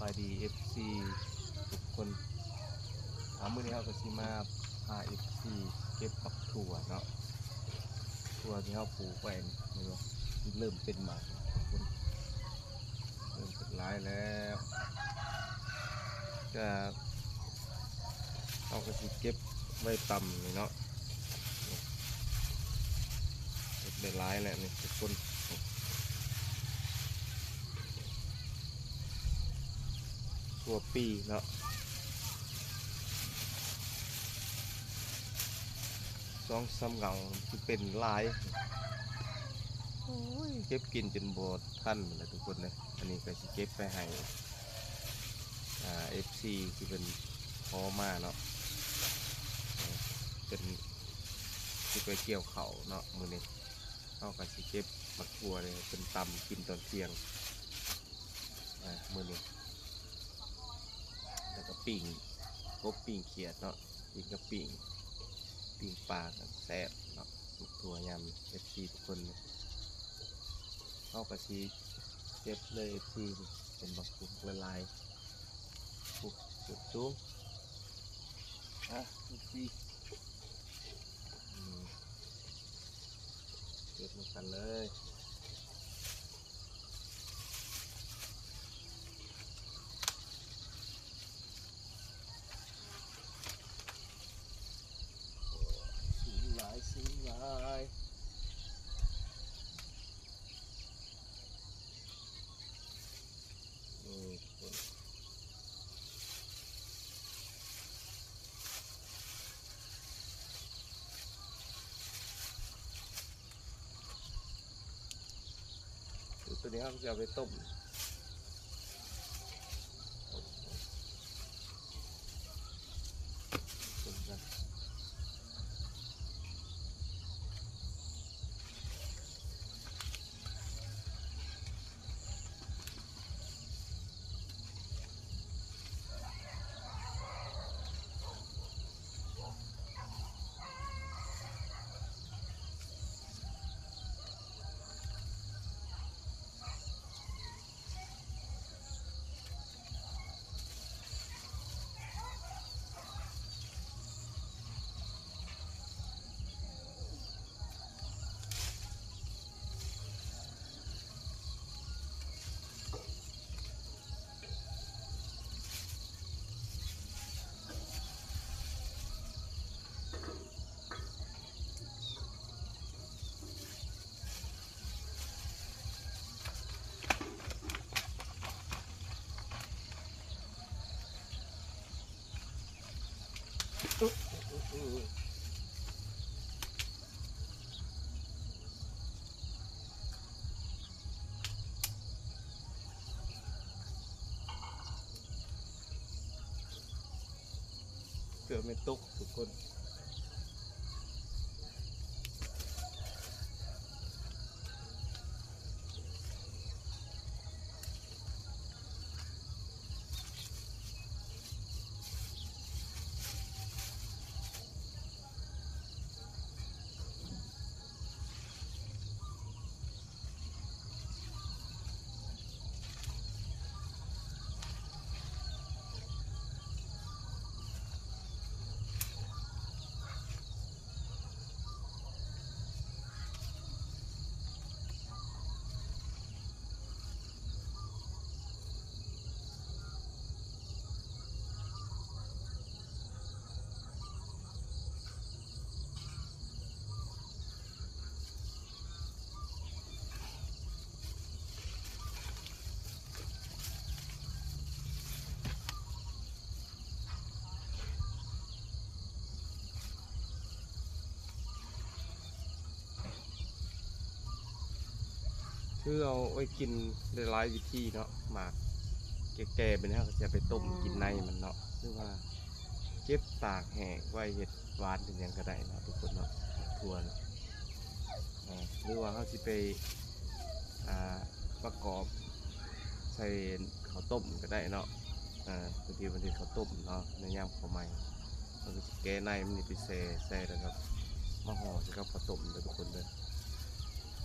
ายดี FC ทุกคนมื้อนี้เราก็สิมาพา FC เก็บบักถั่วเนาะถั่วที่เราปลูกไว้นี่เนาะเริ่มเป็นหมากทุกคนเริ่มเป็นหลายแล้วก็เราก็สิเก็บไว้ตำนี่เนาะเก็บได้หลายแล้วนี่ทุกคนถั่วปีเนาะ2-3 เหงาสิเป็นหลายโอ้ยเก็บกินจนบ่ทันแล้วทุกคนเลยอันนี้ก็สิเก็บไปให้FC ที่เพิ่นขอมาเนาะเป็นสิไปเกี่ยวข้าวเนาะมื้อนี้เฮาก็สิเก็บบักถั่วเลยเป็นตำกินตอนเที่ยงมื้อนี้แล้วก็ปิ้งกบปิ้งเขียดเนาะปิ้งกับปิ้งปลาแซ่บเนาะถั่วยำ FC ทุกคนเฮาก็สิเก็บเลย FC เป็นบักกุละลายปุ๊บสูงFC เก็บกันเลยสูงหลายตัวนี้เราจะเอาไปต้มกันเกือบไม่ตกทุกคนคือเอาไว้กินได้หลายวิธีเนาะหมากแก่ๆเป็นเฮาก็จะไปต้มกินในมันเนาะหรือว่าเก็บตากแห้งไว้เฮ็ดหวานเป็นหยังก็ได้เนาะทุกคนเนาะทั่วเนาะหรือว่าเฮาสิไปประกอบใส่ข้าวต้มก็ได้เนาะบางทีมันสิข้าวต้มเนาะในยามข้าวใหม่มันก็สิแกะในมันนี่ไปแซ่แล้วก็มาห่อใส่กับข้าวต้มเด้อทุกคนเด้อ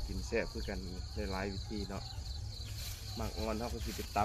กินแซ่บคือกันได้หลายวิธีเนาะหมักอ่อนเฮาก็สิไปต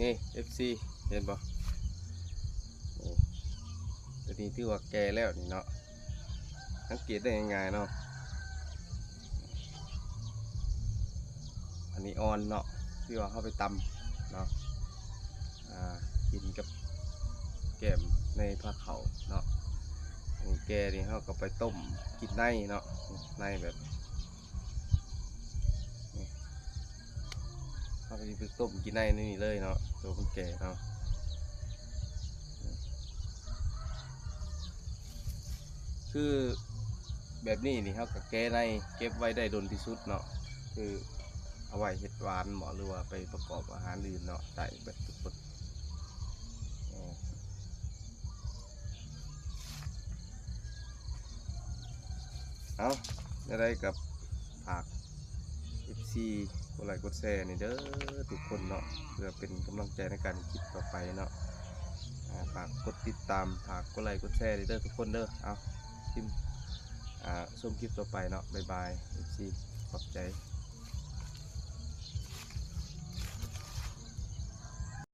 นี่ FC เห็นบ่นี่ตัวนี้ถือว่าแก่แล้วนี่เนาะสังเกตได้ง่ายๆเนาะอันนี้อ่อนเนาะที่ว่าเข้าไปตำเนาะกินกับแกมในผ้าเขาวเนาะอันนี้แกนี่เขาก็ไปต้มกินในเนาะในแบบนี้เขาก็ไปต้มกินในนี่เลยเนาะตัวมันแก่เนาะคือแบบนี้นี่เขาก็แก้ในเก็บไว้ได้ดนที่สุดเนาะคือเอาไว้เห็ดหวานหมอหรือว่าไปประกอบอาหารอื่นเนาะได้แบบทุกคนเอาอะไรกับผัก FC กดไลค์กดแชร์นี่เด้อทุกคนเนาะเพื่อเป็นกำลังใจในการคลิปต่อไปเนาะฝากกดติดตามฝากกดไลค์กดแชร์เด้อทุกคนเด้อเอาชมคลิปต่อไปเนาะบ๊ายบาย FC ขอบใจ